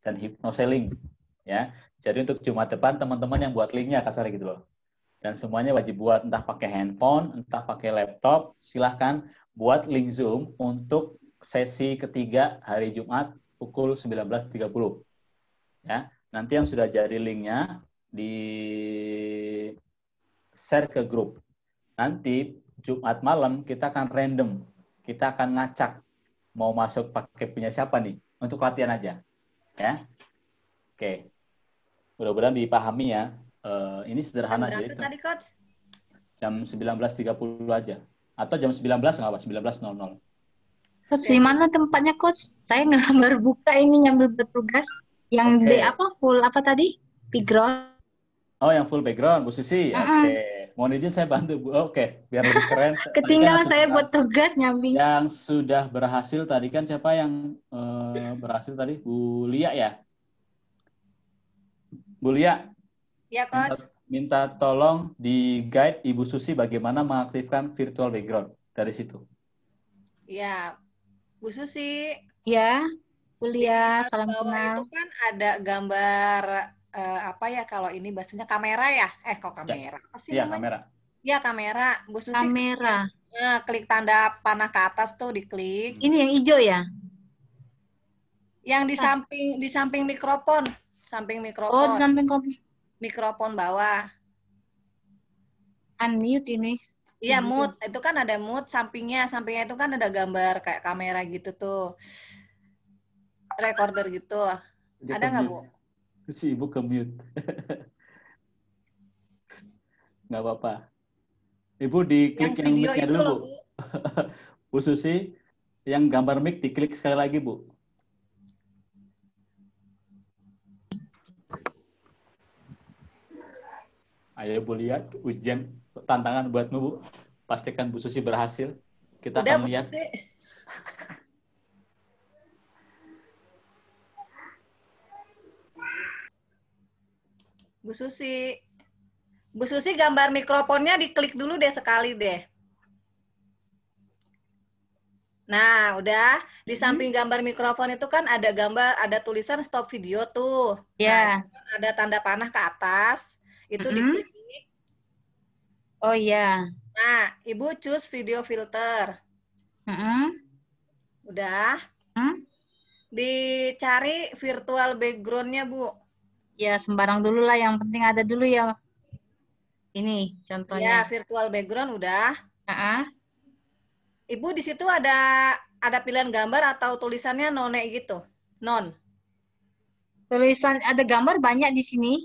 dan hypnoselling ya. Jadi untuk Jumat depan teman-teman yang buat linknya kasar gitu loh. Dan semuanya wajib buat, entah pakai handphone, entah pakai laptop, silahkan buat link Zoom untuk sesi ketiga hari Jumat pukul 19.30. Ya, nanti yang sudah jadi linknya di share ke grup. Nanti Jumat malam kita akan random, kita akan ngacak mau masuk pakai punya siapa nih untuk latihan aja, ya. Oke, mudah-mudahan dipahami ya. Ini Jam sederhana, berapa jadi tadi, Coach? jam 19.30 aja. Atau jam 19 nggak apa, 19.00. Coach, di mana tempatnya, Coach? Saya nggak baru buka ini nyambil bertugas. Yang Oke. D apa full apa tadi? Background. Oh, yang full background, Bu Susi. Oke. Mohon izin saya bantu, Bu. Oke, biar lebih keren. Tadi kan Ketinggalan yang saya sudah, buat tugas nyambi. yang sudah berhasil tadi kan siapa yang berhasil tadi? Bu Lia ya? Bu Lia, Ya, Coach. minta tolong di guide Ibu Susi bagaimana mengaktifkan virtual background dari situ. Ya, Bu Susi. Ya, kuliah, Di salam bawah kenal. itu kan ada gambar apa ya kalau ini bahasanya kamera ya? Kok kamera? Apa sih Iya, namanya? kamera. Ya, kamera. Bu Susi Kamera. klik tanda panah ke atas tuh, diklik. Ini yang hijau ya? Yang di samping mikrofon. Samping Oh, di mikrofon. samping komputer. Mikrofon bawah. Unmute ini. Iya, mute. Itu kan ada mute sampingnya. Sampingnya itu kan ada gambar kayak kamera gitu tuh. Recorder gitu. Ada nggak, Bu? Si Ibu ke mute. Nggak apa-apa. Ibu diklik yang mic-nya dulu, Bu. Bu Susi, yang gambar mic diklik sekali lagi, Bu. Ayo Bu lihat ujian tantangan buatmu, Bu. Pastikan Bu Susi berhasil. Kita Udah, akan Bu lihat. Susi. Bu Susi. Bu Susi, gambar mikrofonnya diklik dulu deh sekali deh. Nah, udah. Di samping gambar mikrofon itu kan ada gambar, ada tulisan stop video tuh. Ya. Nah, ada tanda panah ke atas. Itu diklik. Oh iya. Nah, Ibu choose video filter. Udah. Dicari virtual background-nya, Bu. Ya, sembarang dulu lah. Yang penting ada dulu ya. Ini contohnya. Ya, virtual background udah. Ibu di situ ada pilihan gambar atau tulisannya none gitu? Non. Tulisan ada gambar banyak di sini.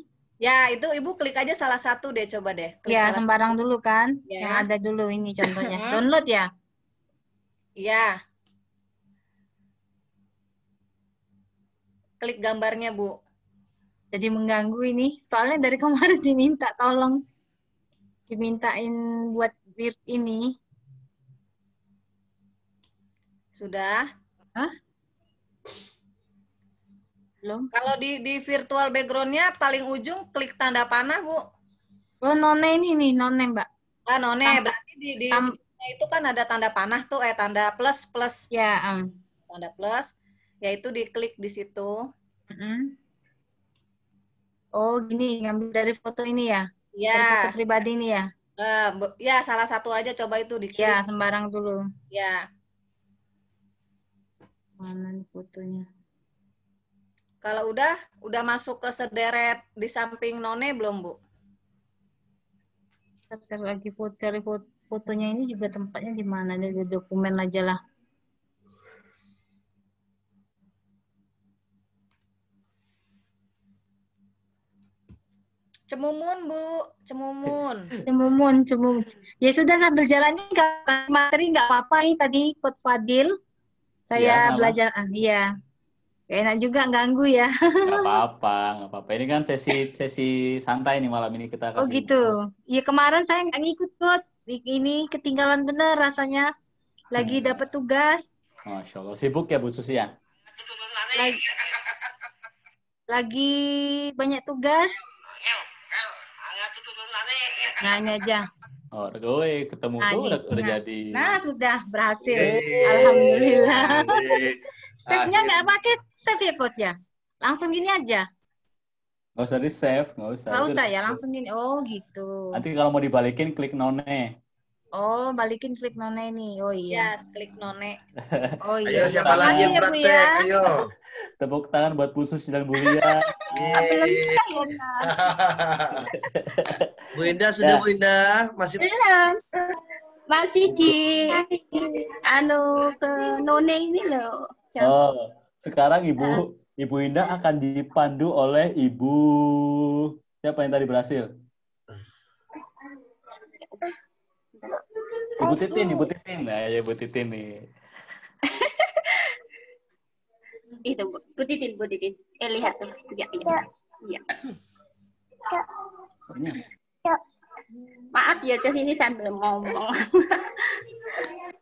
Ya, itu Ibu klik aja salah satu deh, coba deh. Klik ya, sembarang dulu kan. Ya. Yang ada dulu ini contohnya. Download ya? Iya. Klik gambarnya, Bu. Jadi mengganggu ini. Soalnya dari kemarin diminta tolong. Dimintain buat weird ini. Sudah? Hah? Belum. Kalau di virtual background-nya paling ujung klik tanda panah, Bu. Oh, none ini nih, none, Mbak. Ah, none. Berarti di itu kan ada tanda panah tuh, tanda plus. Ya, tanda plus, yaitu diklik di situ. Oh, gini, ngambil dari foto ini ya? Ya. Dari foto pribadi ini ya? Ya, salah satu aja coba itu diklik. Ya, sembarang dulu. Ya. Mana nih fotonya? Kalau udah masuk ke sederet di samping none belum, Bu? Saya lagi fotonya ini juga tempatnya di mana? Dari dokumen aja lah. Cemumun, Bu. Cemumun. Cemumun. Ya sudah, sambil jalannya materi nggak apa-apa. Ini tadi Coach Fadil. Saya belajar. Iya. Gak enak juga ganggu ya. Nggak apa-apa. Ini kan sesi santai nih malam ini kita kasih. Oh gitu. Iya, kemarin saya nggak ngikut, Coach. Ini ketinggalan bener rasanya. Lagi dapat tugas. Masya Allah. Sibuk ya Bu Susi ya? Lagi banyak tugas. Nah, ini aja. Oh, gue ketemu tuh udah jadi. Nah, sudah berhasil. Alhamdulillah. Save-nya nggak pakai save ya, Coach ya? Langsung gini aja. Nggak usah di-save, nggak usah. Nggak Itu usah ya, langsung gini. Oh gitu. nanti kalau mau dibalikin, klik none. Oh, balikin klik none nih. Oh iya. Ya, klik none. Oh Ayo iya. siapa lagi yang Makasih ya, Bu ya. praktek? Ayo. Tepuk tangan buat Bu Susi dan Bu Lia. Belum Yeay. saya. Bu Indah sudah Ya. Bu Indah masih Belum. Masih di ke none ini loh. Oh, sekarang Ibu Indah akan dipandu oleh Ibu siapa yang tadi berhasil? Ibu Titin. Nah, ya Ibu Titin nih. Itu Bu Titin. Lihat tuh. Iya. Ini. Maaf ya, ke sini sambil ngomong.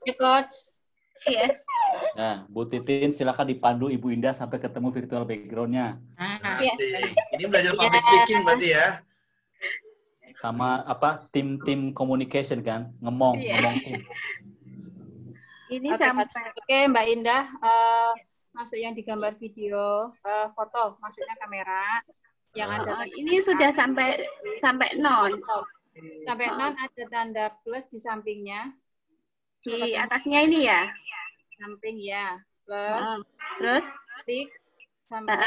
Ya, Coach. Iya. Nah, Bu Titin silakan dipandu Ibu Indah sampai ketemu virtual background-nya. asik. Ini belajar public speaking berarti ya. Sama tim communication kan, ngomong tim. Ini Oke, Oke, Mbak Indah, masuk yang digambar video, foto, maksudnya kamera. Yang ada ini sudah sampai non. sampai non ada tanda plus di sampingnya. Di atasnya ini ya. Samping ya, plus, Terus klik sampai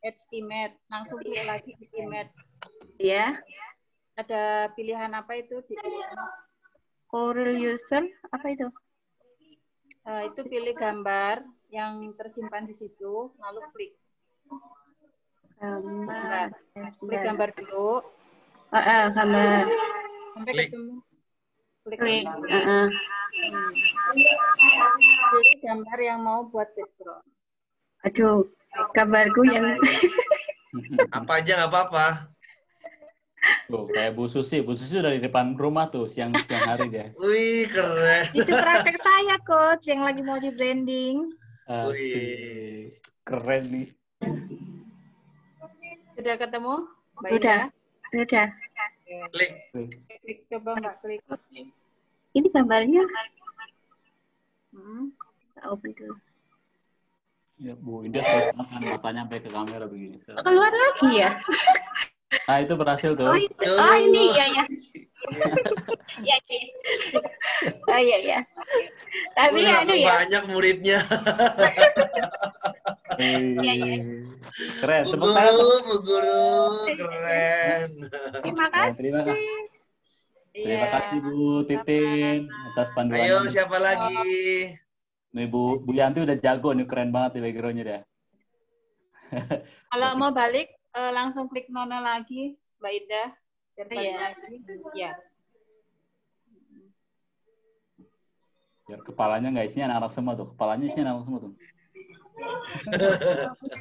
Add image, langsung klik lagi di image. ya, Ada pilihan apa itu? Corel user apa itu? Itu pilih gambar yang tersimpan di situ, lalu klik. Gambar. Klik gambar dulu, Gambar. sampai Klik. ketemu. Klik. Pilih gambar yang mau buat background. Aduh, gambarku yang Apa aja nggak apa-apa. Tuh, kayak Bu Susi udah di depan rumah tuh siang hari dia. Wih, keren. itu praktek saya, Coach, yang lagi mau di branding. Asik. Keren nih. Sudah ketemu? Mbak Udah. Ida? Udah. Klik. Klik, coba Mbak klik. Ini gambarnya. Hmm. Open dulu. Ya, Bu Indah harus makan matanya sampai ke kamera begini. Keluar lagi ya? Nah, itu berhasil tuh. Ini ya. Ya. Oh iya. Tapi Wih, langsung ya. banyak muridnya. Keren. Bu Tepuk tangan. Bu Guru, keren. Terima Nah, kasih. terima kasih. Terima Iya. kasih Bu Titin atas panduannya. Ayo, siapa lagi? Nih Bu Yanti udah jago nih, keren banget di background-nya dia. Kalau mau balik, langsung klik nona lagi, Mbak Ida. Biar balik Iya. lagi. Ya. Biar kepalanya nggak isinya anak-anak semua tuh. Kepalanya isinya anak semua tuh.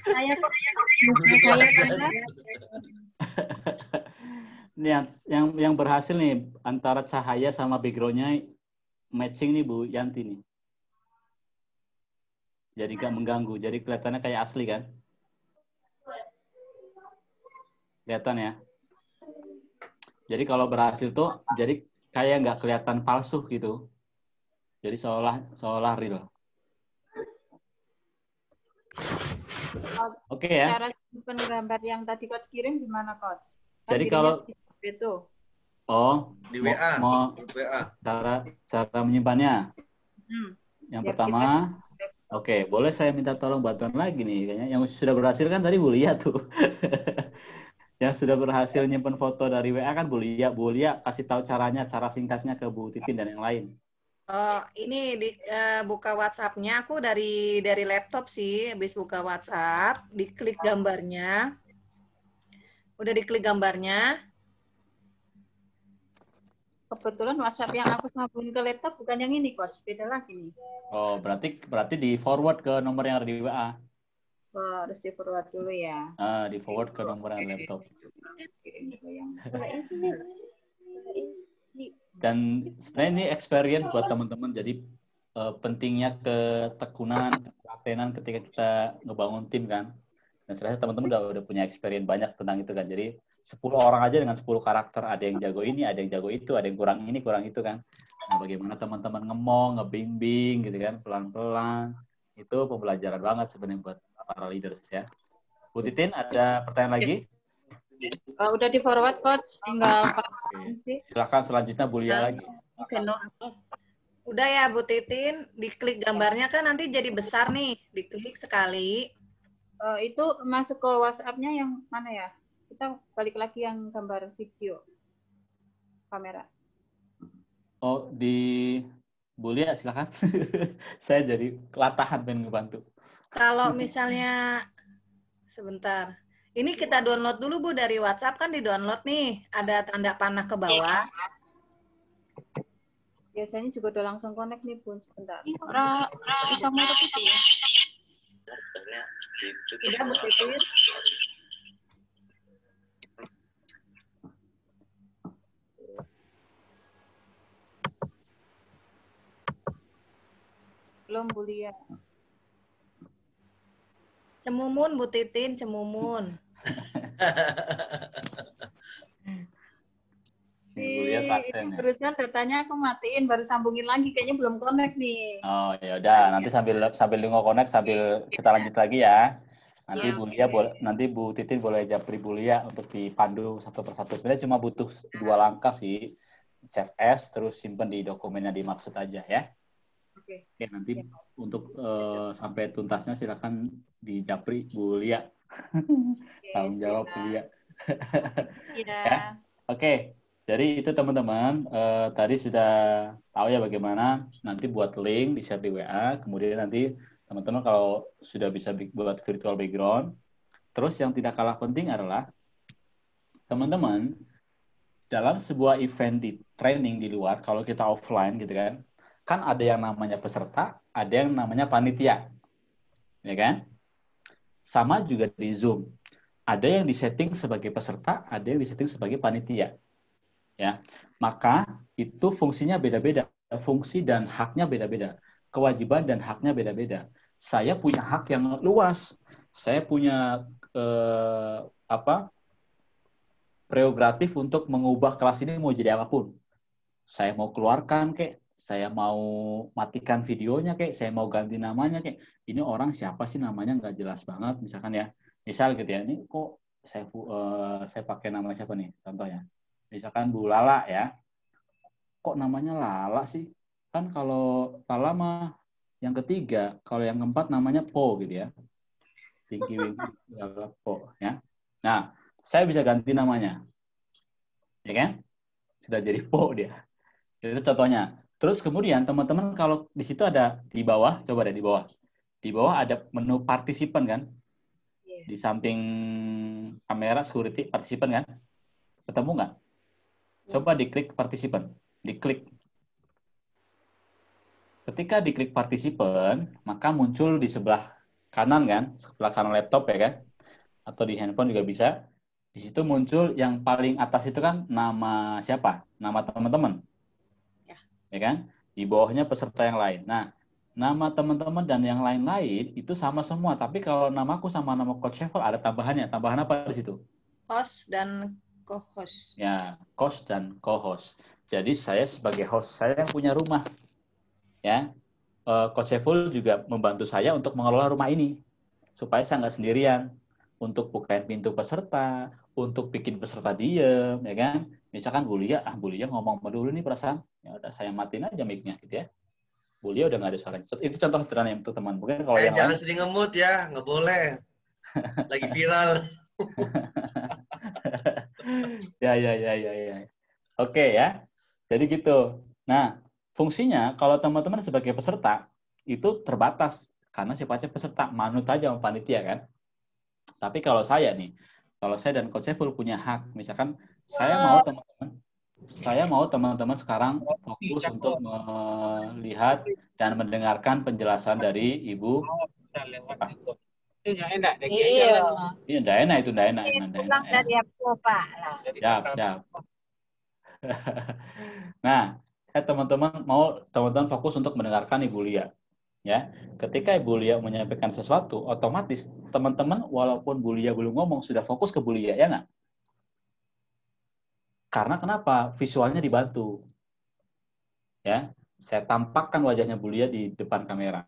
Saya Ini yang berhasil nih antara cahaya sama background-nya matching nih Bu Yanti nih. Jadi nggak mengganggu. Jadi kelihatannya kayak asli kan? Kelihatan ya. Jadi kalau berhasil tuh jadi kayak nggak kelihatan palsu gitu. Jadi seolah real. Oke ya. Cara simpen gambar yang tadi Coach kirim gimana, Coach? Jadi kirimnya kalau- di itu. Di WA. mau WA. cara menyimpannya. Yang Biar pertama, oke, boleh saya minta tolong bantuan lagi nih kayaknya. Yang sudah berhasil kan tadi Bu Lia tuh. Yang sudah berhasil nyimpen foto dari WA kan Bu Lia. Bu Lia kasih tahu caranya, cara singkatnya ke Bu Titin dan yang lain. Oh, ini buka WhatsApp-nya aku dari laptop sih, habis buka WhatsApp, diklik gambarnya. Udah diklik gambarnya. Kebetulan WhatsApp yang aku sambungin ke laptop bukan yang ini, Coach. Beda lagi nih. Oh, berarti di forward ke nomor yang ada di WA. Oh, harus di forward dulu ya. Di forward ke nomor yang ada di laptop. Kirim ke yang Dan sebenarnya ini experience buat teman-teman. Jadi pentingnya ketekunan, ketelatenan ketika kita ngebangun tim kan. Dan sebenarnya teman-teman udah punya experience banyak tentang itu kan. Jadi 10 orang aja dengan 10 karakter. Ada yang jago ini, ada yang jago itu, ada yang kurang ini, kurang itu kan. Nah, bagaimana teman-teman ngomong, ngebimbing gitu kan, pelan-pelan. Itu pembelajaran banget sebenarnya buat para leaders ya. Bu Titin, ada pertanyaan lagi? Udah di forward coach, tinggal Oke. Silakan selanjutnya Bu Lia lagi. Udah ya Bu Titin, diklik gambarnya kan nanti jadi besar nih, diklik sekali. Itu masuk ke WhatsApp-nya yang mana ya? Kita balik lagi yang gambar video kamera. Oh, di Bu Lia silakan. Saya jadi kelatahan pengen ngebantu. Kalau misalnya sebentar. Ini kita download dulu Bu dari WhatsApp, kan di-download nih. Ada tanda panah ke bawah. Biasanya juga udah langsung connect nih Bun, sebentar. Bisa merek itu ya. Udah Bu Titin. Belum Bu Lia. Cemumun Bu Titin, cemumun. Ini barusan datanya aku matiin, baru sambungin lagi, kayaknya belum connect nih. Oh ya udah, nanti sambil nunggu connect sambil kita lanjut lagi ya. Nanti Ya, Bu Lia nanti Bu Titin boleh japri Bu Lia untuk dipandu satu persatu. Sebenarnya cuma butuh 2 langkah sih. Save as, terus simpan di dokumen yang dimaksud aja ya. Oke. Oke, nanti untuk sampai tuntasnya silakan dijapri Bu Lia. Tanggung jawab Bu Lia. Iya. Ya. Oke. Jadi itu teman-teman, tadi sudah tahu ya bagaimana nanti buat link, di-share di WA, kemudian nanti teman-teman kalau sudah bisa buat virtual background. Terus yang tidak kalah penting adalah teman-teman dalam sebuah event di training di luar, kalau kita offline gitu kan ada yang namanya peserta, ada yang namanya panitia, ya kan? Sama juga di Zoom, ada yang disetting sebagai peserta, ada yang disetting sebagai panitia. Ya, maka itu fungsinya beda-beda, fungsi dan haknya beda-beda, kewajiban dan haknya beda-beda. Saya punya hak yang luas, saya punya prerogatif untuk mengubah kelas ini mau jadi apapun. Saya mau keluarkan kek, saya mau matikan videonya kek, saya mau ganti namanya kek. Ini orang siapa sih namanya nggak jelas banget, misalkan ya, misal gitu ya, ini kok saya pakai nama siapa nih, contohnya. Misalkan Bu Lala ya, kok namanya Lala sih? Kan kalau Lala mah yang ketiga, kalau yang keempat namanya Po gitu ya. Tinggi Winky Lala Po ya. Nah, saya bisa ganti namanya. Ya kan? Sudah jadi Po dia. Itu contohnya. Terus kemudian teman-teman kalau di situ ada di bawah, coba deh di bawah. Di bawah ada menu partisipan kan? Di samping kamera security partisipan kan? Ketemu nggak? Coba diklik partisipan, diklik. Ketika diklik partisipan, maka muncul di sebelah kanan kan, sebelah kanan laptop ya kan, atau di handphone juga bisa. Di situ muncul yang paling atas itu kan nama siapa? Nama teman-teman, ya kan? Di bawahnya peserta yang lain. Nah, nama teman-teman dan yang lain-lain itu sama semua. Tapi kalau namaku sama nama Coach Sheffield ada tambahannya. Tambahan apa di situ? Host dan co-host. Ya, host dan co-host. Jadi saya sebagai host, saya yang punya rumah. Ya, Coach Sheffield juga membantu saya untuk mengelola rumah ini. Supaya saya nggak sendirian. Untuk bukain pintu peserta, untuk bikin peserta diem, ya kan? Misalkan Bu Lia ngomong dulu nih perasaan. Ya udah, saya matiin aja mic-nya gitu ya. Bu Lia udah nggak ada suaranya. Itu contoh sederhana untuk teman. Mungkin kalau yang jangan lain, sedih ngemut ya, nggak boleh. Lagi viral. ya. Oke ya. Jadi gitu. Nah, fungsinya kalau teman-teman sebagai peserta itu terbatas karena sifatnya peserta, manut aja sama panitia kan. Tapi kalau saya dan Coach Sheffield punya hak, misalkan saya mau teman-teman sekarang fokus untuk melihat dan mendengarkan penjelasan dari Ibu. Iya, enggak enak. Pulang dari Pak lah. Siap. Nah, teman-teman fokus untuk mendengarkan Ibu Lia. Ya, ketika Ibu Lia menyampaikan sesuatu, otomatis teman-teman walaupun Bu Lia belum ngomong sudah fokus ke Bu Lia, ya nggak? Karena kenapa? Visualnya dibantu. Ya, saya tampakkan wajahnya Bu Lia di depan kamera.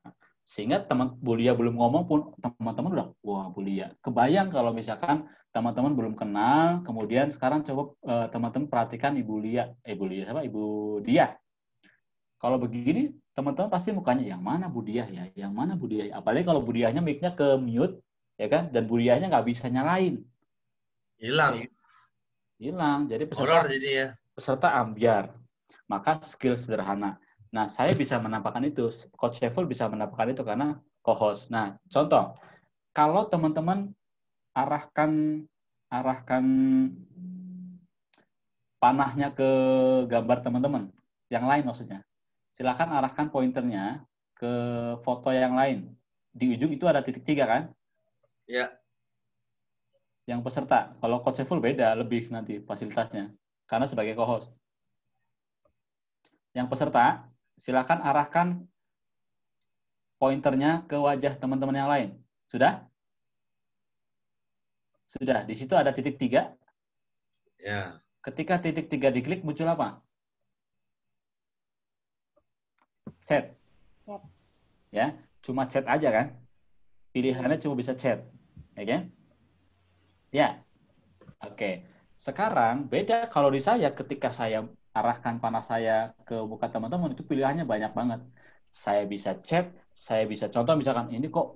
Sehingga teman Bulia belum ngomong pun teman-teman udah, wah Bulia. Kebayang kalau misalkan teman-teman belum kenal, kemudian sekarang coba teman-teman perhatikan Ibu siapa? Ibu Dia. Kalau begini, teman-teman pasti mukanya, yang mana Bu Dia ya? Yang mana Bu Dia? Apalagi kalau Bu Dianya mic-nya ke mute, ya kan? Dan Bu Dianya nggak bisa nyalain. Hilang. Jadi peserta ambiar. Maka skill sederhana. Nah, saya bisa menampakkan itu. Coach Sheffield bisa menampakkan itu karena co-host. Nah, contoh, kalau teman-teman arahkan panahnya ke gambar teman-teman, yang lain maksudnya. Silakan arahkan pointernya ke foto yang lain. Di ujung itu ada titik 3 kan? Ya. Yang peserta. Kalau Coach Sheffield beda, lebih nanti fasilitasnya. Karena sebagai co-host. Yang peserta, silakan arahkan pointernya ke wajah teman-teman yang lain. Sudah? Sudah. Di situ ada titik 3. Ya. Ketika titik 3 diklik, muncul apa? Chat. Ya, cuma chat aja kan? Pilihannya cuma bisa chat. Ya kan? Ya. Oke. Sekarang beda kalau di saya, ketika saya arahkan panah saya ke muka teman-teman, itu pilihannya banyak banget. Saya bisa chat, saya bisa contoh misalkan, ini kok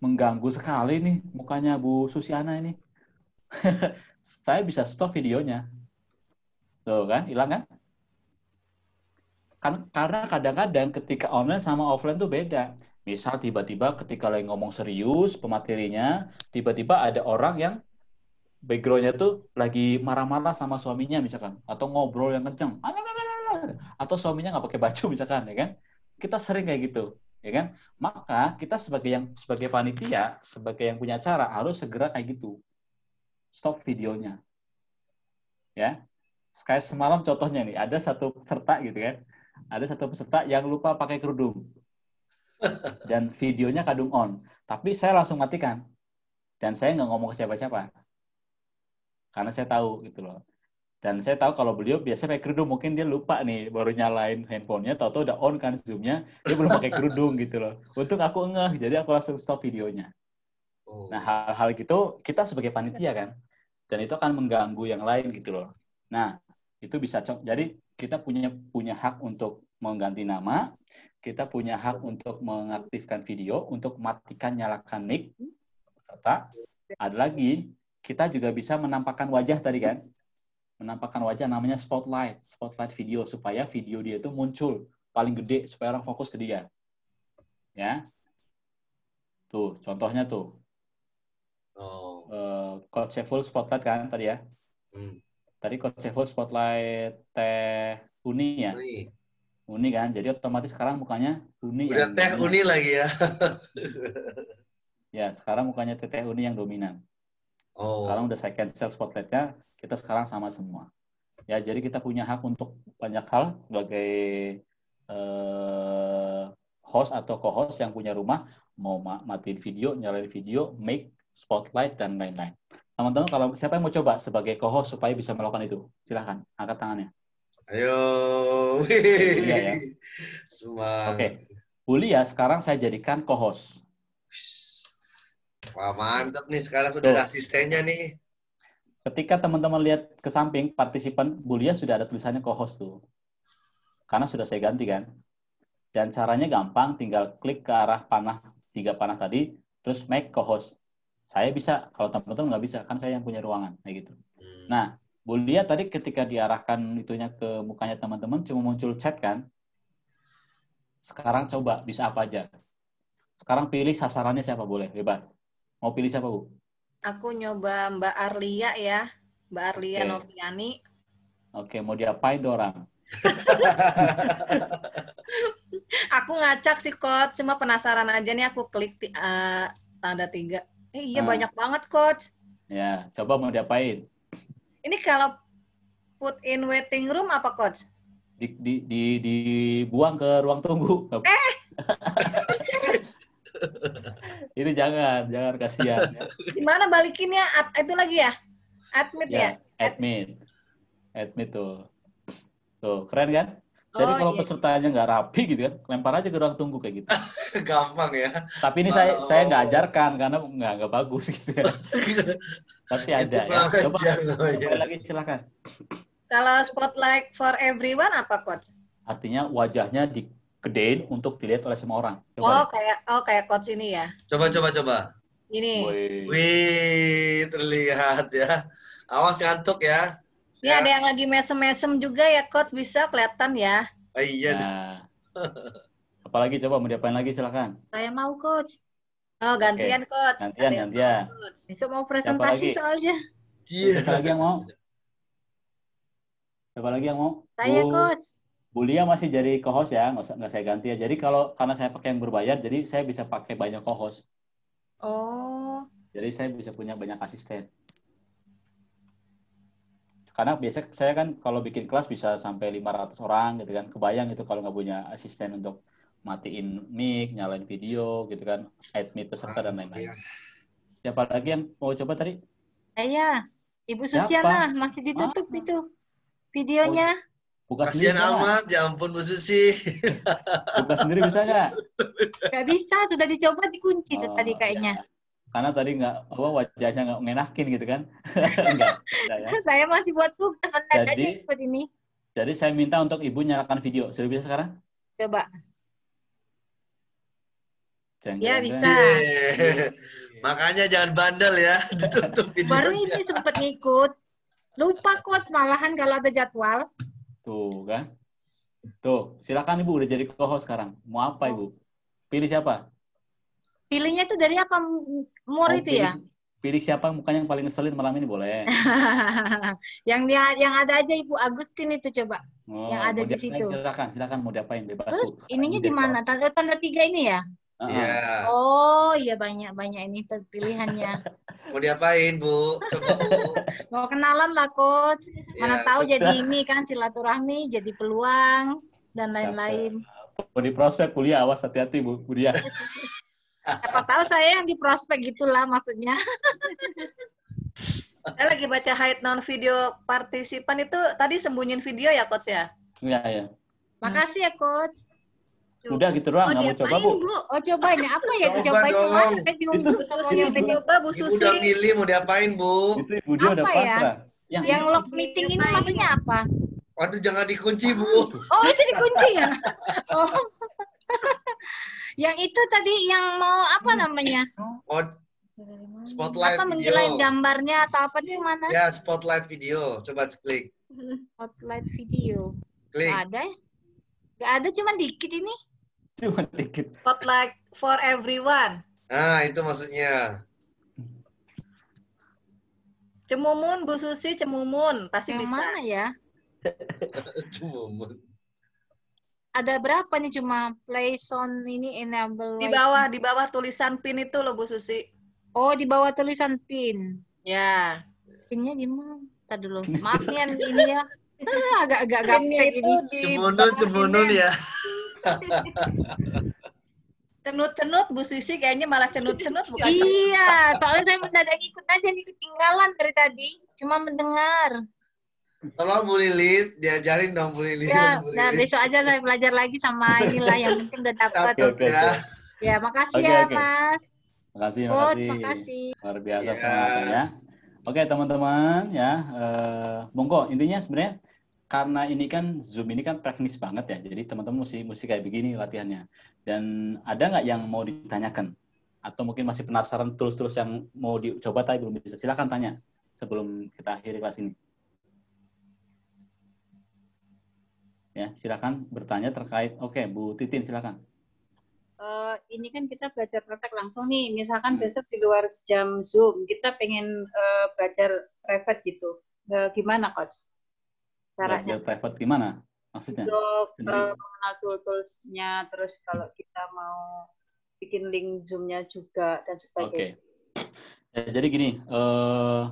mengganggu sekali nih mukanya Bu Susiana ini. Saya bisa stop videonya. Tuh kan, hilang kan? Karena kadang-kadang ketika online sama offline tuh beda. Misal tiba-tiba ketika lagi ngomong serius pematerinya, tiba-tiba ada orang yang background-nya tuh lagi marah-marah sama suaminya misalkan, atau ngobrol yang kenceng, atau suaminya nggak pakai baju misalkan, ya kan? Kita sering kayak gitu, ya kan? Maka kita sebagai panitia, sebagai yang punya acara harus segera kayak gitu, stop videonya, ya. Kayak semalam contohnya nih, ada satu peserta gitu kan, ada satu peserta yang lupa pakai kerudung dan videonya kadung on, tapi saya langsung matikan dan saya nggak ngomong ke siapa-siapa. Karena saya tahu gitu loh. Dan saya tahu kalau beliau biasanya pakai kerudung, mungkin dia lupa nih baru nyalain handphonenya, tahu-tahu udah on kan Zoom-nya, dia belum pakai kerudung gitu loh. Untung aku ngeh, jadi aku langsung stop videonya. Nah, hal-hal gitu kita sebagai panitia kan, dan itu akan mengganggu yang lain gitu loh. Nah, itu bisa jadi kita punya hak untuk mengganti nama, kita punya hak untuk mengaktifkan video, untuk matikan nyalakan mic, serta ada lagi kita juga bisa menampakkan wajah tadi kan. Menampakkan wajah namanya spotlight video, supaya video dia itu muncul paling gede, supaya orang fokus ke dia. Ya. Tuh, contohnya tuh. Coach Sheffield spotlight kan tadi ya. Tadi Coach Sheffield spotlight Teh Uni ya. Uni kan, jadi otomatis sekarang mukanya Uni. Udah Teh Uni lagi ya. Ya, sekarang mukanya Teh Uni yang dominan. Sekarang udah saya cancel spotlightnya, kita sekarang sama semua. Ya, jadi kita punya hak untuk banyak hal sebagai host atau co-host yang punya rumah, mau matiin video, nyalain video, make, spotlight, dan lain-lain. Teman-teman, kalau siapa yang mau coba sebagai co-host supaya bisa melakukan itu, silahkan angkat tangannya. Ayo. Ya. Oke. Bulia, sekarang saya jadikan co-host. Wah, mantap nih, sekarang sudah ada asistennya nih. Ketika teman-teman lihat ke samping, partisipan Bulia sudah ada tulisannya co-host tuh. Karena sudah saya ganti kan. Dan caranya gampang, tinggal klik ke arah panah, 3 panah tadi, terus make co-host. Saya bisa, kalau teman-teman nggak bisa, kan saya yang punya ruangan, kayak gitu. Nah, Bulia tadi ketika diarahkan itunya ke mukanya teman-teman, cuma muncul chat kan. Sekarang coba, bisa apa aja. Sekarang pilih sasarannya siapa, boleh, bebas. Mau pilih siapa, Bu? Aku nyoba Mbak Arlia ya. Mbak Arlia Noviani. Oke, mau diapain tuh orang? Aku ngacak sih, Coach. Cuma penasaran aja nih, aku klik tanda 3. Iya, banyak banget, Coach. Ya, coba mau diapain? Ini kalau put in waiting room apa, Coach? Dibuang ke ruang tunggu. Itu jangan kasihan. Ya. Gimana balikinnya? Itu lagi ya? Admit ya? Admit tuh. Tuh, keren kan? Jadi Oh, kalau iya. pesertanya nggak rapi gitu kan, lempar aja ke ruang tunggu kayak gitu. Gampang ya. Tapi ini saya nggak ajarkan karena nggak bagus gitu ya. Tapi ada Itu ya. kurang Coba ajar namanya. coba lagi silakan. Kalau spotlight for everyone apa, Coach? Artinya wajahnya digedein untuk dilihat oleh semua orang. Coba Kayak Coach ini ya. Coba. Ini. deh. Wih, terlihat ya. Awas ngantuk ya. Ini ada yang lagi mesem-mesem juga ya, Coach. Bisa kelihatan ya. Oh, iya. Nah, apalagi coba mau diapain lagi silakan. Saya mau, Coach. Oh, gantian, Coach. Gantian, Ada yang gantian. mau, Coach. Besok mau lagi? presentasi soalnya. Siapa lagi yang mau? Siapa lagi yang mau? Saya, Coach. Bu Lia masih jadi co-host ya, nggak saya ganti ya. Jadi karena saya pakai yang berbayar, jadi saya bisa pakai banyak co-host. Oh. Jadi saya bisa punya banyak asisten. Karena biasa saya kan kalau bikin kelas bisa sampai 500 orang gitu kan. Kebayang itu kalau nggak punya asisten untuk matiin mic, nyalain video gitu kan, admit peserta dan lain-lain. Siapa lagi yang mau coba tadi? Saya, Ibu Siapa? Susiana, masih ditutup itu videonya. Buka Kasihan sendiri bisa nggak? amat, ya ampun Bu Susi. Buka sendiri bisa nggak? Nggak bisa, sudah dicoba dikunci tuh tadi kayaknya. Ya. Karena tadi wajahnya nggak ngenakin gitu kan? Enggak ya. Saya masih buat tugas, mendadak aja Jadi- ikut ini. Jadi saya minta untuk Ibu nyalakan video. Sudah bisa sekarang? Coba. Jeng, Ya, jeng, bisa. jeng. Yeay. Makanya jangan bandel ya, ditutup Baru videonya. ini sempet ngikut. Lupa, Coach, malahan kalau ada jadwal. Tuh kan? Tuh, silakan Ibu udah jadi co-host sekarang. Mau apa Ibu? Pilih siapa? Pilihnya tuh dari apa? Mur Mau itu ya? Pilih siapa mukanya yang paling ngeselin malam ini boleh. yang ada aja Ibu Agustin itu coba. Oh, Yang ada mau di diapain? situ. Silakan mau diapain bebas Terus Bu. ininya Jadi di mana? Tanda 3 ini ya? co-host. Iya. Oh, iya banyak ini pilihannya. Mau diapain, Bu? Coba, Bu. Mau kenalan lah, Coach. Mana Ya, tahu coba. jadi ini kan silaturahmi, jadi peluang dan lain-lain. Mau di prospek kuliah, awas hati-hati Bu Dia. Siapa tahu saya yang di prospek gitulah maksudnya. Saya lagi baca hide non video partisipan itu tadi sembunyiin video ya, Coach ya? Iya. Makasih ya, Coach. Udah gitu doang, nggak mau coba Bu. Oh, cobain ya. Apa ya itu Coba cobain dong. kemana? Saya bingung Itu- juga Susi, maunya tadi. coba Bu Ibu Susi. udah milih mau diapain, Bu? Itu Ibu dia udah Apa ya? pasrah. Yang lock meeting ini maksudnya apa? Waduh, jangan dikunci, Bu. Oh, itu dikunci ya? Oh. Yang itu tadi yang mau apa namanya? Oh, spotlight Apa menjelain video. gambarnya atau apa tuh yang mana? Ya, spotlight video. Coba klik. Spotlight video. Klik. Nggak ada ya? Nggak ada, cuman dikit ini. Cuma dikit. Spotlight for everyone. Nah, itu maksudnya. Cemumun, Bu Susi, cemumun. Pasti Yang bisa. mana ya? Cuma. Ada berapa nih cuma play sound ini enable Di white. bawah tulisan pin itu loh, Bu Susi. Oh, di bawah tulisan pin. Ya. Pinnya di mana? Ntar dulu. Maaf nih yang ini ya. Agak-agak Pinnya gaptek itu ini. di Cemunun ya. cenut-cenut, Bu Susi kayaknya malah cenut-cenut bukan cenut. Iya, soalnya saya mendadak ikut aja nih, ketinggalan dari tadi. Cuma mendengar. Tolong Bu Lilit, diajarin dong Bu Lilit. Ya, Bu nah Lilit. besok aja saya belajar lagi sama inilah yang penting udah dapat. Catat ya. Ya, makasih Oke, ya, oke. Mas. Makasih. Coach, makasih. Luar biasa Ya. semangatnya ya. Oke teman-teman ya, monggo intinya sebenarnya karena ini kan Zoom ini kan teknis banget ya, jadi teman-teman mesti kayak begini latihannya. Dan ada nggak yang mau ditanyakan? Atau mungkin masih penasaran tools-tools yang mau dicoba tapi belum bisa? Silakan tanya sebelum kita akhiri kelas ini. Ya, silakan bertanya terkait. Oke, Bu Titin silakan. Ini kan kita belajar praktek langsung nih. Misalkan besok di luar jam Zoom, kita pengen belajar private gitu. Gimana, Coach? Caranya? Belajar private gimana? Maksudnya? Untuk Sendiri. mengenal tool-toolsnya, terus kalau kita mau bikin link Zoom-nya juga, dan sebagainya. Oke. Ya, jadi gini,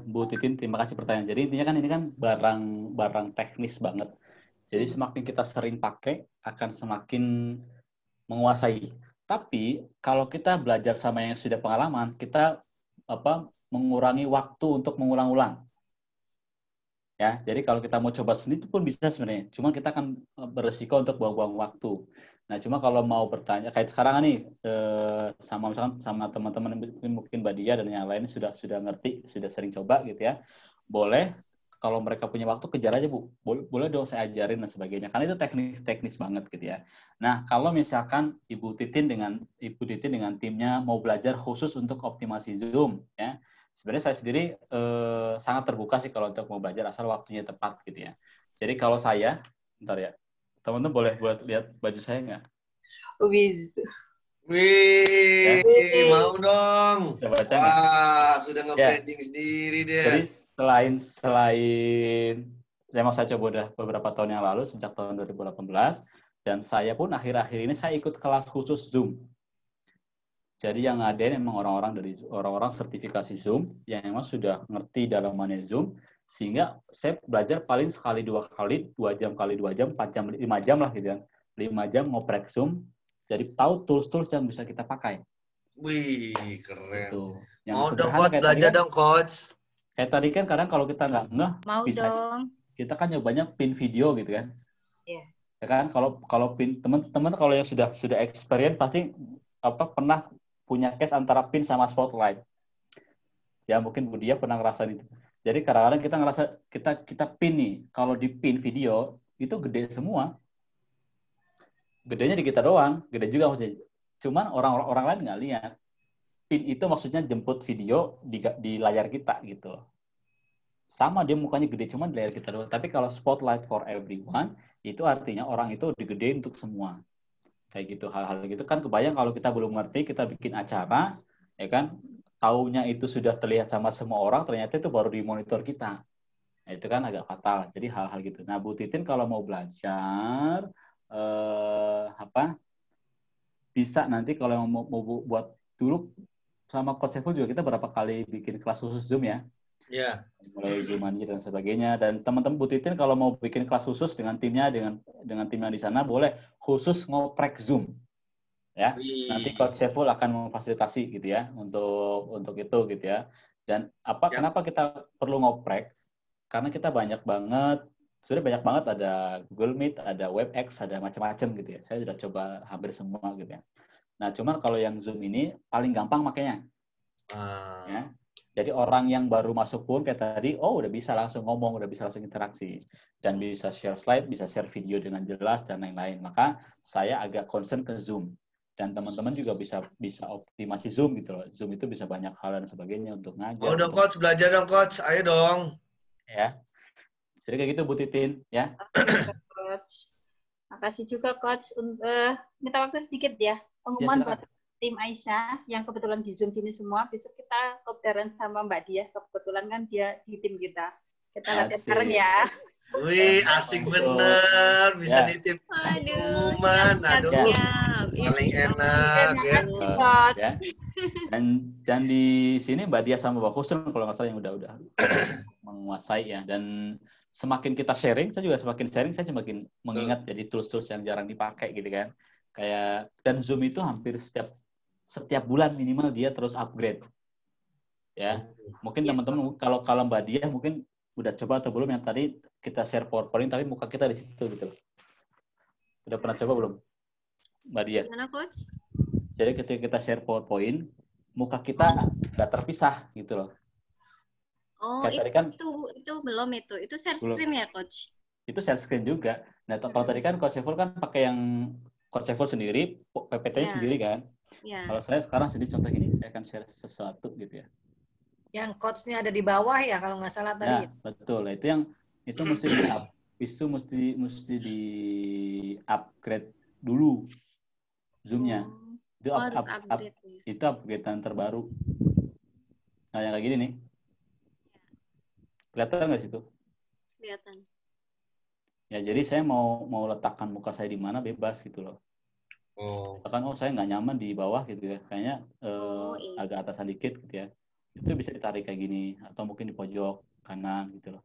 Bu Titin, terima kasih pertanyaan. Jadi intinya kan ini kan barang teknis banget. Jadi semakin kita sering pakai, akan semakin menguasai. Tapi kalau kita belajar sama yang sudah pengalaman, kita mengurangi waktu untuk mengulang-ulang. Ya, jadi kalau kita mau coba sendiri itu pun bisa sebenarnya. Cuma kita akan beresiko untuk buang-buang waktu. Nah, cuma kalau mau bertanya kayak sekarang nih sama misalkan sama teman-teman mungkin Mbak Dia dan yang lain sudah ngerti, sudah sering coba gitu ya. Boleh kalau mereka punya waktu kejar aja Bu. Boleh dong saya ajarin dan sebagainya. Karena itu teknis banget gitu ya. Nah, kalau misalkan Ibu Titin dengan timnya mau belajar khusus untuk optimasi Zoom ya. Sebenarnya saya sendiri sangat terbuka sih kalau untuk mau belajar asal waktunya tepat gitu ya. Jadi kalau saya, bentar ya, teman-teman boleh buat lihat baju saya nggak? Wiz. Wih, mau dong. Coba baca nggak? Wah, sudah nge-branding sendiri deh. Jadi selain memang saya coba udah beberapa tahun yang lalu sejak tahun 2018 dan saya pun akhir-akhir ini saya ikut kelas khusus Zoom. Jadi yang ada memang orang-orang sertifikasi Zoom yang memang sudah ngerti dalamannya Zoom, sehingga saya belajar paling sekali 2 kali, 2 jam kali 2 jam, 4 jam, 5 jam lah gitu kan. 5 jam ngoprek Zoom, jadi tahu tools-tools yang bisa kita pakai. Wih, keren. Gitu. Yang Mau dong coach, belajar dong coach. Kayak tadi kan kadang kalau kita nggak ngeh, Mau bisa dong. kita kan nyobanya pin video gitu kan. Iya. Ya kan kalau pin teman-teman kalau yang sudah experience pasti pernah punya case antara pin sama spotlight. Ya mungkin Bu Dia pernah ngerasain itu. Jadi kadang-kadang kita ngerasa kita pin nih, kalau di pin video itu gede semua. Gedenya di kita doang, gede juga maksudnya. Cuman orang lain nggak lihat. Pin itu maksudnya jemput video di layar kita gitu. Sama dia mukanya gede cuman di layar kita doang. Tapi kalau spotlight for everyone itu artinya orang itu digedein untuk semua. Kayak gitu, hal-hal gitu kan kebayang kalau kita belum ngerti, kita bikin acara, ya kan, taunya itu sudah terlihat sama semua orang, ternyata itu baru di monitor kita. Nah, itu kan agak fatal. Jadi hal-hal gitu. Nah, Bu Titin kalau mau belajar, bisa nanti kalau mau buat dulu sama Coach Saiful juga kita berapa kali bikin kelas khusus Zoom ya. Iya. Mulai Zoom dan sebagainya. Dan teman-teman Bu Titin kalau mau bikin kelas khusus dengan timnya, dengan tim yang di sana, boleh khusus ngoprek Zoom. Ya. Nanti Coach Saiful akan memfasilitasi gitu ya untuk itu gitu ya. Dan kenapa kita perlu ngoprek? Karena kita banyak banget ada Google Meet, ada WebEx, ada macam-macam gitu ya. Saya sudah coba hampir semua gitu ya. Nah, cuman kalau yang Zoom ini paling gampang makanya. Ya. Jadi orang yang baru masuk pun kayak tadi, udah bisa langsung ngomong, udah bisa langsung interaksi. Dan bisa share slide, bisa share video dengan jelas, dan lain-lain. Maka saya agak concern ke Zoom. Dan teman-teman juga bisa optimasi Zoom gitu loh. Zoom itu bisa banyak hal dan sebagainya untuk ngajar. Mau dong Coach, belajar dong Coach, ayo dong. Ya. Jadi kayak gitu Bu Titin, ya. Coach. Makasih juga Coach. Minta waktu sedikit ya. Pengumuman buat tim Aisyah yang kebetulan di Zoom sini semua, besok kita kopdaran sama Mbak Dia, kebetulan kan dia di tim kita. Kita latihan bareng ya. Wih, asik bener, bisa di tim pengumuman, aduh, paling enak ya. Dan di sini Mbak Dia sama Mbak Husn kalau nggak salah yang udah menguasai ya. Dan semakin kita sharing, saya juga semakin sharing, saya semakin mengingat jadi tools-tools yang jarang dipakai gitu kan. Kayak dan Zoom itu hampir setiap bulan minimal dia terus upgrade. Ya. Mungkin teman-teman kalau Mbak Dia mungkin udah coba atau belum yang tadi kita share PowerPoint tapi muka kita di situ gitu. Udah pernah coba belum? Mbak Dia. Gimana Coach? Jadi ketika kita share PowerPoint, muka kita nggak terpisah gitu loh. Oh, tadi kan, itu belum itu. Itu share screen ya, Coach? Itu share screen juga. Nah, kalau tadi kan Coach Saiful kan pakai yang Coach Saiful sendiri, PPT-nya sendiri kan. Yeah. Kalau saya sekarang sendiri contoh gini, saya akan share sesuatu gitu ya. Yang coach-nya ada di bawah ya kalau nggak salah tadi. Nah, betul. Itu mesti di upgrade dulu Zoom-nya. Itu upgrade-an terbaru. Nah, yang kayak gini nih. Kelihatan nggak situ? Kelihatan. Ya, jadi saya mau letakkan muka saya di mana bebas gitu loh. Bahkan saya nggak nyaman di bawah gitu ya. Kayaknya agak atasan dikit gitu ya. Itu bisa ditarik kayak gini atau mungkin di pojok kanan gitu loh.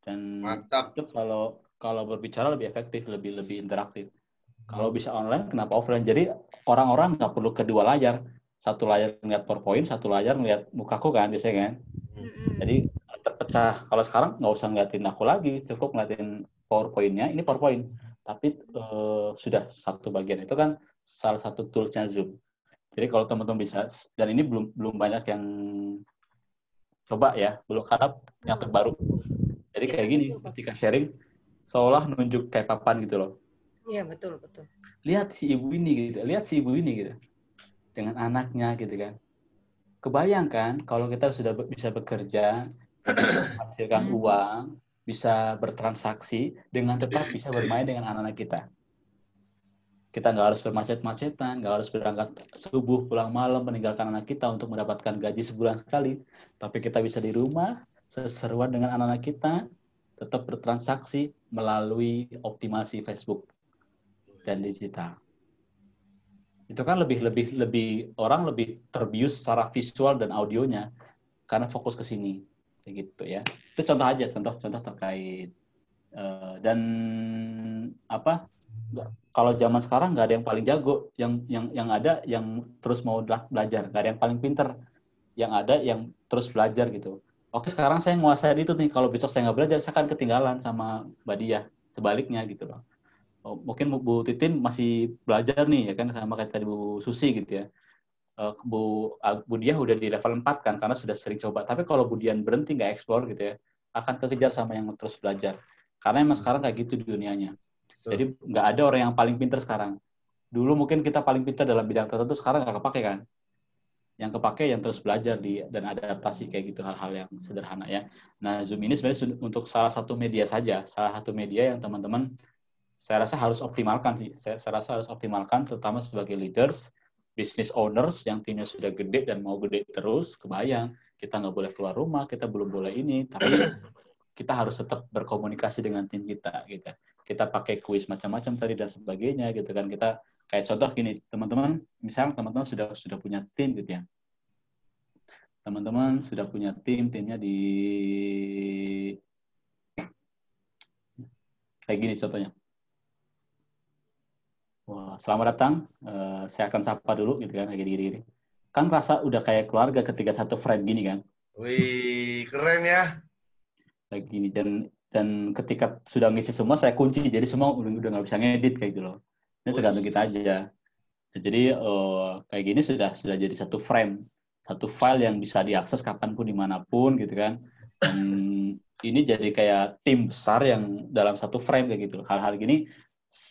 Dan mantap. Itu kalau berbicara lebih efektif, lebih interaktif. Kalau bisa online, kenapa offline? Jadi orang-orang nggak perlu kedua layar. Satu layar ngeliat PowerPoint, satu layar ngeliat mukaku kan biasanya kan. Jadi pecah. Kalau sekarang nggak usah ngeliatin aku lagi, cukup ngeliatin PowerPoint-nya. Ini PowerPoint, tapi sudah satu bagian. Itu kan salah satu toolsnya Zoom. Jadi kalau teman-teman bisa, dan ini belum banyak yang coba ya, belum karena yang terbaru. Jadi kayak gini, ketika sharing, seolah nunjuk kayak papan gitu loh. Iya, betul. Lihat si ibu ini gitu. Dengan anaknya gitu kan. Kebayangkan kalau kita sudah bisa bekerja, menghasilkan uang, bisa bertransaksi, dengan tetap bisa bermain dengan anak-anak kita. Kita nggak harus bermacet-macetan, nggak harus berangkat subuh, pulang malam, meninggalkan anak kita untuk mendapatkan gaji sebulan sekali. Tapi kita bisa di rumah, seseruan dengan anak-anak kita, tetap bertransaksi melalui optimasi Facebook dan digital. Itu kan lebih orang lebih terbius secara visual dan audionya karena fokus ke sini kayak gitu ya. Itu contoh aja, contoh terkait dan apa, kalau zaman sekarang nggak ada yang paling jago, yang ada yang terus mau belajar, nggak ada yang paling pinter, yang ada yang terus belajar gitu. Oke, sekarang saya nguasain itu nih, kalau besok saya nggak belajar saya akan ketinggalan sama Mbak Diah, sebaliknya gitu loh. Mungkin Bu Titin masih belajar nih ya kan, sama kayak tadi Bu Susi gitu ya. Bu Diah udah di level 4 kan karena sudah sering coba. Tapi kalau Bu Dian berhenti nggak explore gitu ya, akan kekejar sama yang terus belajar. Karena emang sekarang kayak gitu dunianya. Jadi nggak ada orang yang paling pintar sekarang. Dulu mungkin kita paling pintar dalam bidang tertentu, sekarang nggak kepake kan. Yang kepake yang terus belajar dan adaptasi kayak gitu, hal-hal yang sederhana ya. Nah, Zoom ini sebenarnya untuk salah satu media saja, salah satu media yang teman-teman saya rasa harus optimalkan sih. Saya rasa harus optimalkan, terutama sebagai leaders, business owners yang timnya sudah gede dan mau gede terus. Kebayang, kita nggak boleh keluar rumah, kita belum boleh ini, tapi kita harus tetap berkomunikasi dengan tim kita, gitu. Kita pakai kuis macam-macam tadi dan sebagainya, gitu kan. Kita kayak contoh gini, teman-teman, misalnya teman-teman sudah punya tim, gitu ya. Teman-teman sudah punya timnya di kayak gini contohnya. Wah, selamat datang. Saya akan sapa dulu gitu kan, kayak gini. Kan rasa udah kayak keluarga ketika satu frame gini kan. Wih, keren ya. Kayak gini, dan ketika sudah ngisi semua saya kunci, jadi semua udah nggak bisa ngedit kayak gitu loh. Ini tergantung kita aja. Jadi kayak gini sudah jadi satu frame, satu file yang bisa diakses kapanpun dimanapun gitu kan. Dan ini jadi kayak tim besar yang dalam satu frame kayak gitu. Hal-hal gini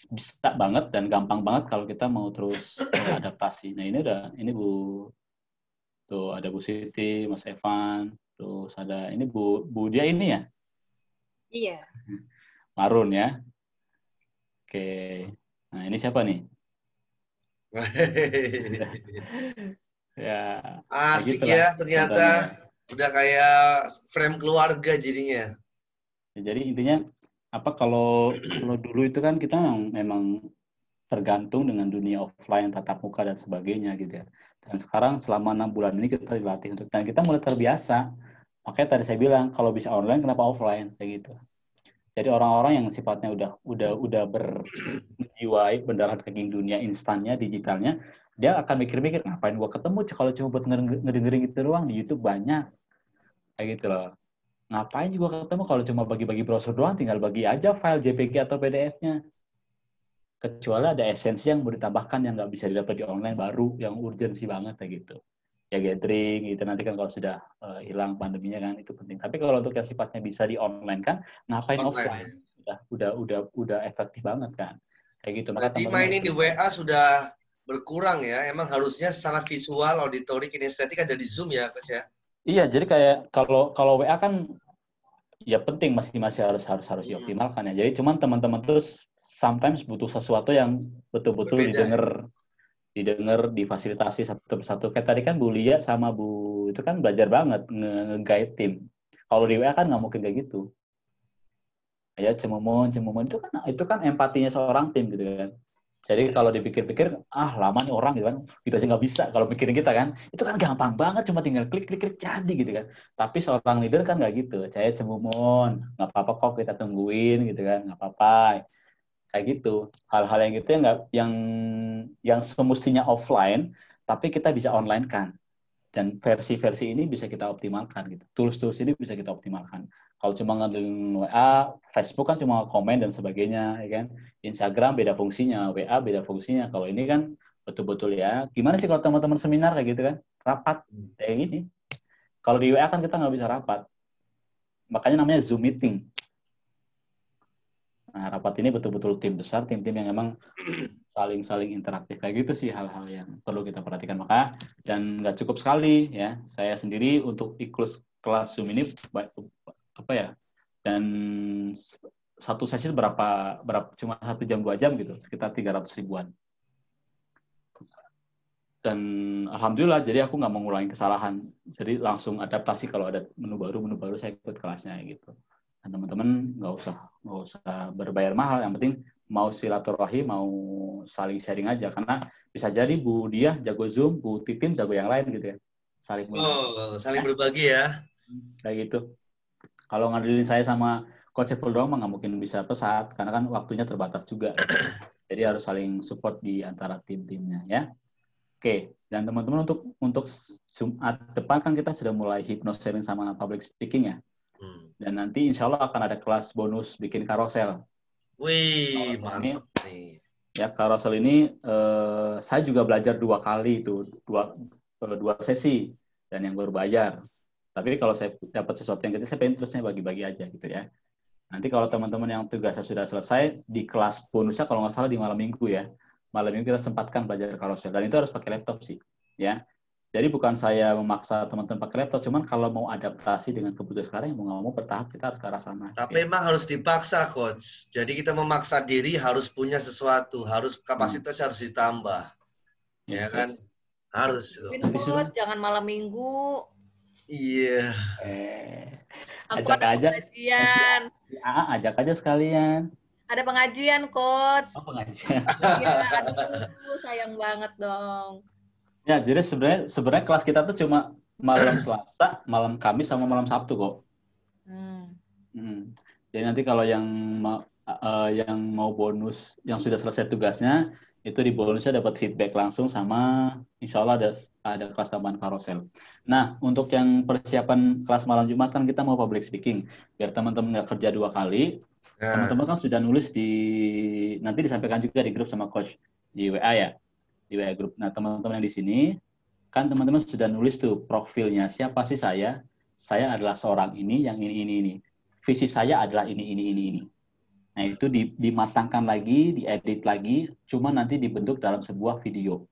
bisa banget dan gampang banget kalau kita mau terus adaptasi. Nah ini tuh ada Bu Siti, Mas Evan, terus ada ini Bu Dia ini ya? Iya. Marun ya. Oke. Nah ini siapa nih? Ya. Asik gitu ya lah, ternyata contohnya. Udah kayak frame keluarga jadinya. Ya, jadi intinya apa, kalau dulu itu kan kita memang tergantung dengan dunia offline, tatap muka dan sebagainya gitu ya. Dan sekarang selama 6 bulan ini kita dilatih untuk, dan kita mulai terbiasa. Makanya tadi saya bilang kalau bisa online kenapa offline kayak gitu. Jadi orang-orang yang sifatnya udah berjiwai mendarah daging dunia instannya, digitalnya, dia akan mikir-mikir ngapain gua ketemu kalau cuma buat ngedengerin gitu doang, di YouTube banyak kayak gitu loh. Ngapain juga ketemu kalau cuma bagi-bagi browser doang, tinggal bagi aja file JPG atau PDF-nya. Kecuali ada esensi yang mau ditambahkan yang nggak bisa didapat di online, baru yang urgensi banget kayak gitu. Ya gathering gitu, nanti kan kalau sudah hilang pandeminya kan itu penting. Tapi kalau untuk yang sifatnya bisa di online kan, ngapain offline? Udah efektif banget kan. Kayak gitu. Berarti mainin di WA sudah berkurang ya. Emang harusnya secara visual, auditory, kinestetik ada di Zoom ya, Coach ya? Iya, jadi kayak kalau WA kan ya penting, masih harus dioptimalkan ya. Jadi cuman teman-teman terus sometimes butuh sesuatu yang betul-betul didengar, difasilitasi satu persatu. Kayak tadi kan Bu Lia sama Bu itu kan belajar banget nge-guide tim. Kalau di WA kan nggak mungkin kayak gitu. Ya cemumun itu kan empatinya seorang tim gitu kan. Jadi kalau dipikir-pikir, lama nih orang gitu kan, gitu aja nggak bisa kalau mikirin kita kan. Itu kan gampang banget, cuma tinggal klik jadi gitu kan. Tapi seorang leader kan nggak gitu. Saya cemumun, nggak apa-apa kok kita tungguin gitu kan, nggak apa-apa. Kayak gitu. Hal-hal yang gitu yang semestinya offline, tapi kita bisa online kan. Dan versi-versi ini bisa kita optimalkan gitu. Tools-tools ini bisa kita optimalkan. Kalau cuma ngandelin WA, Facebook kan cuma komen dan sebagainya, ya kan. Instagram beda fungsinya, WA beda fungsinya. Kalau ini kan betul-betul ya. Gimana sih kalau teman-teman seminar kayak gitu kan? Rapat kayak gini. Kalau di WA kan kita nggak bisa rapat. Makanya namanya Zoom meeting. Nah, rapat ini betul-betul tim besar, tim-tim yang emang saling interaktif kayak gitu sih hal-hal yang perlu kita perhatikan. Maka dan nggak cukup sekali ya, saya sendiri untuk ikut kelas Zoom ini apa ya, dan satu sesi berapa cuma 1 jam 2 jam gitu, sekitar 300 ribuan. Dan alhamdulillah jadi aku nggak mengulangi kesalahan, jadi langsung adaptasi kalau ada menu baru saya ikut kelasnya gitu. Dan teman-teman nggak usah berbayar mahal, yang penting mau silaturahmi, mau saling sharing aja, karena bisa jadi Bu Diah jago Zoom, Bu Titin jago yang lain gitu ya, saling berbagi ya, kayak gitu. Kalau ngadelin saya sama Coach Evel doang nggak mungkin bisa pesat, karena kan waktunya terbatas juga, jadi harus saling support di antara tim-timnya ya. Oke, dan teman-teman untuk Jumat depan kan kita sudah mulai hypnose sharing sama public speaking ya. Dan nanti insya Allah akan ada kelas bonus bikin karosel. Wih, mantap nih. Ya, karosel ini saya juga belajar 2 kali itu, dua sesi, dan yang berbayar. Tapi kalau saya dapat sesuatu yang kecil, saya pengen terusnya bagi-bagi aja gitu ya. Nanti kalau teman-teman yang tugasnya sudah selesai, di kelas bonusnya kalau nggak salah di malam minggu ya. Malam minggu kita sempatkan belajar karosel, dan itu harus pakai laptop sih. Ya. Jadi bukan saya memaksa teman-teman pakai laptop, cuman kalau mau adaptasi dengan kebutuhan sekarang, mau nggak mau bertahap kita harus ke arah sana. Tapi emang harus dipaksa, Coach. Jadi kita memaksa diri harus punya sesuatu, harus kapasitas harus ditambah. Ya kan? Harus. Coach, jangan malam minggu. Iya. Ajak aja. Ajak aja sekalian. Ada pengajian, Coach. Oh, pengajian. Iya, aduh, sayang banget dong. Ya, jadi sebenarnya kelas kita tuh cuma malam Selasa, malam Kamis, sama malam Sabtu kok. Jadi nanti kalau yang mau bonus, yang sudah selesai tugasnya, itu di bonusnya dapat feedback langsung sama insya Allah ada kelas tambahan karosel. Nah, untuk yang persiapan kelas malam Jumat kan kita mau public speaking. Biar teman-teman nggak kerja 2 kali, teman-teman kan sudah nulis nanti disampaikan juga di grup sama coach di WA ya. Di WA Group. Nah, teman-teman yang di sini, kan teman-teman sudah nulis tuh profilnya, siapa sih saya? Saya adalah seorang ini, yang ini. Visi saya adalah ini. Nah, itu dimatangkan lagi, diedit lagi, cuma nanti dibentuk dalam sebuah video.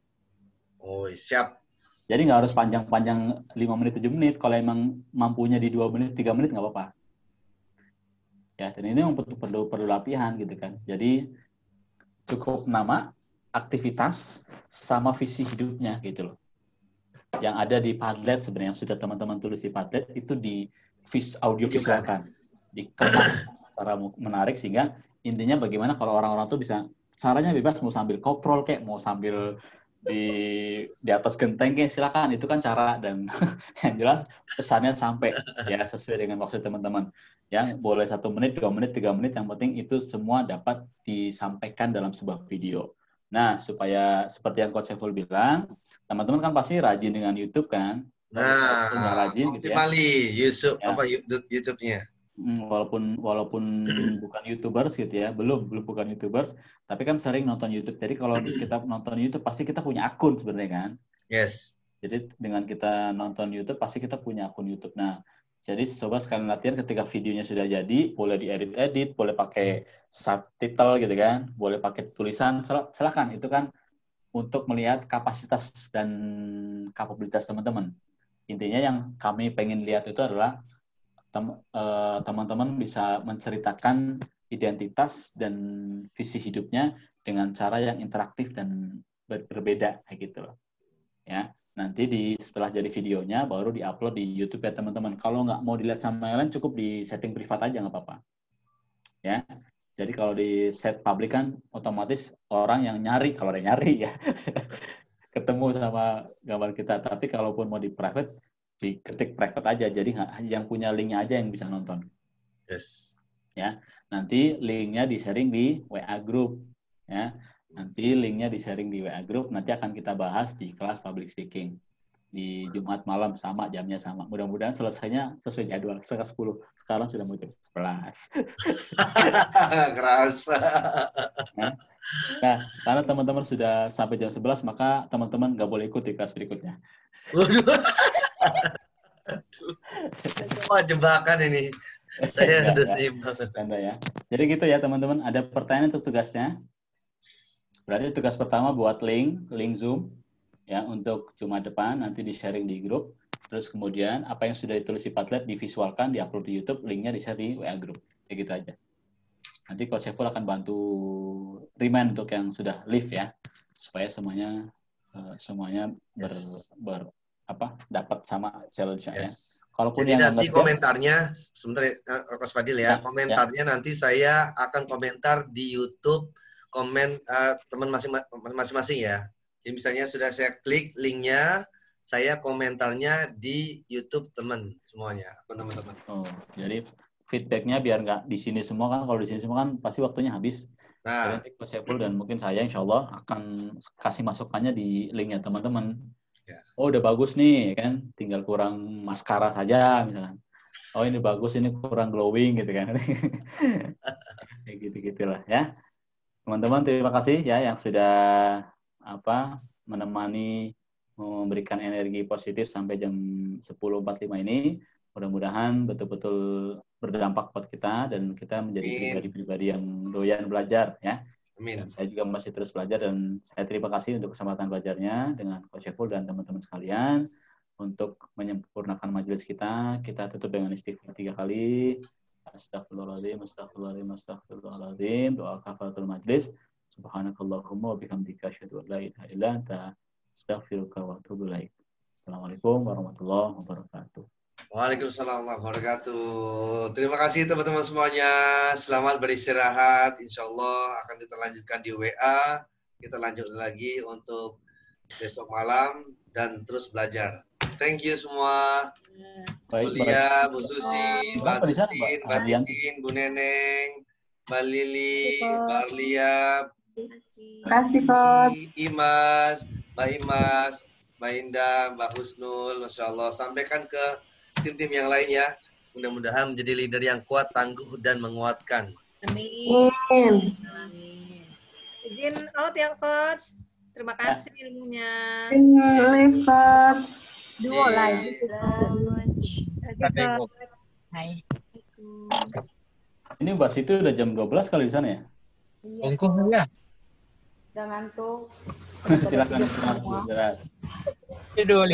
Oh, siap. Jadi nggak harus panjang-panjang 5 menit, 7 menit. Kalau emang mampunya di 2 menit, 3 menit, nggak apa-apa. Ya, dan ini memang perlu latihan gitu kan. Jadi, cukup nama, aktivitas, sama visi hidupnya gitu loh. Yang ada di Padlet sebenarnya, sudah teman-teman tulis di Padlet, itu di audio visualkan, dikemas secara menarik, sehingga intinya bagaimana kalau orang-orang tuh bisa, caranya bebas, mau sambil koprol kayak, mau sambil di atas genteng kayak, silakan, itu kan cara, dan yang jelas pesannya sampai ya sesuai dengan maksud teman-teman. Ya, boleh 1 menit, 2 menit, 3 menit, yang penting itu semua dapat disampaikan dalam sebuah video. Nah, supaya seperti yang Coach Saiful bilang, teman-teman kan pasti rajin dengan YouTube kan? Nah, rajin gitu ya. YouTube, ya. YouTube-nya. Walaupun bukan YouTubers gitu ya, belum bukan YouTubers, tapi kan sering nonton YouTube. Jadi kalau kita nonton YouTube pasti kita punya akun sebenarnya kan? Yes. Jadi dengan kita nonton YouTube pasti kita punya akun YouTube. Nah, jadi coba sekalian latihan ketika videonya sudah jadi, boleh diedit-edit, boleh pakai subtitle gitu kan, boleh pakai tulisan, silakan. Itu kan untuk melihat kapasitas dan kapabilitas teman-teman. Intinya yang kami pengen lihat itu adalah teman-teman bisa menceritakan identitas dan visi hidupnya dengan cara yang interaktif dan berbeda kayak gitu loh. Ya. Nanti setelah jadi videonya baru diupload di YouTube ya teman-teman. Kalau nggak mau dilihat sama yang lain, cukup di setting privat aja nggak apa-apa. Ya. Jadi kalau di set public kan otomatis orang yang nyari, kalau ada yang nyari ya ketemu sama gambar kita. Tapi kalaupun mau di private, diketik private aja. Jadi yang punya linknya aja yang bisa nonton. Yes. Ya. Nanti linknya di-sharing di WA Group. Ya. Nanti linknya di-sharing di WA Group, nanti akan kita bahas di kelas public speaking. di Jumat malam sama, jamnya sama. Mudah-mudahan selesainya sesuai jadwal, setengah 10. Sekarang sudah mau jam 11. Kerasa. Nah, karena teman-teman sudah sampai jam 11, maka teman-teman nggak boleh ikut di kelas berikutnya. Waduh. Wah, jebakan ini. Saya udah simak. Tanda ya. Jadi gitu ya teman-teman, ada pertanyaan untuk tugasnya. Berarti tugas pertama buat link Zoom ya untuk Jumat depan, nanti di-sharing di grup. Terus kemudian apa yang sudah ditulis di Padlet divisualkan, di-upload di YouTube, linknya di-share di WA grup. Kayak gitu aja. Nanti Coach Saiful akan bantu remind untuk yang sudah live ya, supaya semuanya dapat sama challenge-nya ya. Kalaupun jadi yang nanti komentarnya, sebentar Coach Fadil ya, komentarnya nanti saya akan komentar di YouTube komen teman masing-masing ya. Jadi misalnya sudah saya klik linknya, saya komentarnya di YouTube teman semuanya, teman-teman. Oh, jadi feedbacknya biar nggak di sini semua kan, kalau di sini semua kan pasti waktunya habis. Nah, jadi Coach Saiful dan mungkin saya insya Allah akan kasih masukannya di linknya teman-teman. Ya. Oh udah bagus nih kan, tinggal kurang maskara saja misalkan. Oh ini bagus, ini kurang glowing gitu kan. Kayak gitu-gitulah ya. Teman-teman terima kasih ya yang sudah menemani, memberikan energi positif sampai jam 10.45 ini. Mudah-mudahan betul-betul berdampak buat kita dan kita menjadi pribadi-pribadi yang doyan belajar ya. Amin. Dan saya juga masih terus belajar dan saya terima kasih untuk kesempatan belajarnya dengan Coach Saiful dan teman-teman sekalian. Untuk menyempurnakan majelis kita, kita tutup dengan istighfar 3 kali. Astagfirullahaladzim, astagfirullahaladzim, astagfirullahaladzim. Doa kafaratul majlis. Subhanakallahumma wa bihamdika asyhadu an la ilaha illa anta astaghfiruka wa atubu ilaik. Assalamualaikum warahmatullahi wabarakatuh. Waalaikumsalam warahmatullahi wabarakatuh. Terima kasih teman-teman semuanya. Selamat beristirahat. Insya Allah akan kita lanjutkan di WA. Kita lanjut lagi untuk besok malam dan terus belajar. Thank you semua. Bu Lia, Bu Susi, Mbak Agustin, Mbak Titin, Bu Neneng, Mbak Lili, Mbak Lia, terima kasih Coach. Imas, Mbak Imas, Mbak Indah, Mbak Husnul, Masya Allah. Sampaikan ke tim-tim yang lain ya. Mudah-mudahan menjadi leader yang kuat, tangguh, dan menguatkan. Amin. Izin out ya Coach. Terima kasih ilmunya. Live Coach. Dua lagi. Hai. Ini Mbak Siti udah jam 12 kali di sana ya? Ongkoh ya. Jangan tuh. Silakan istirahat. Tidur,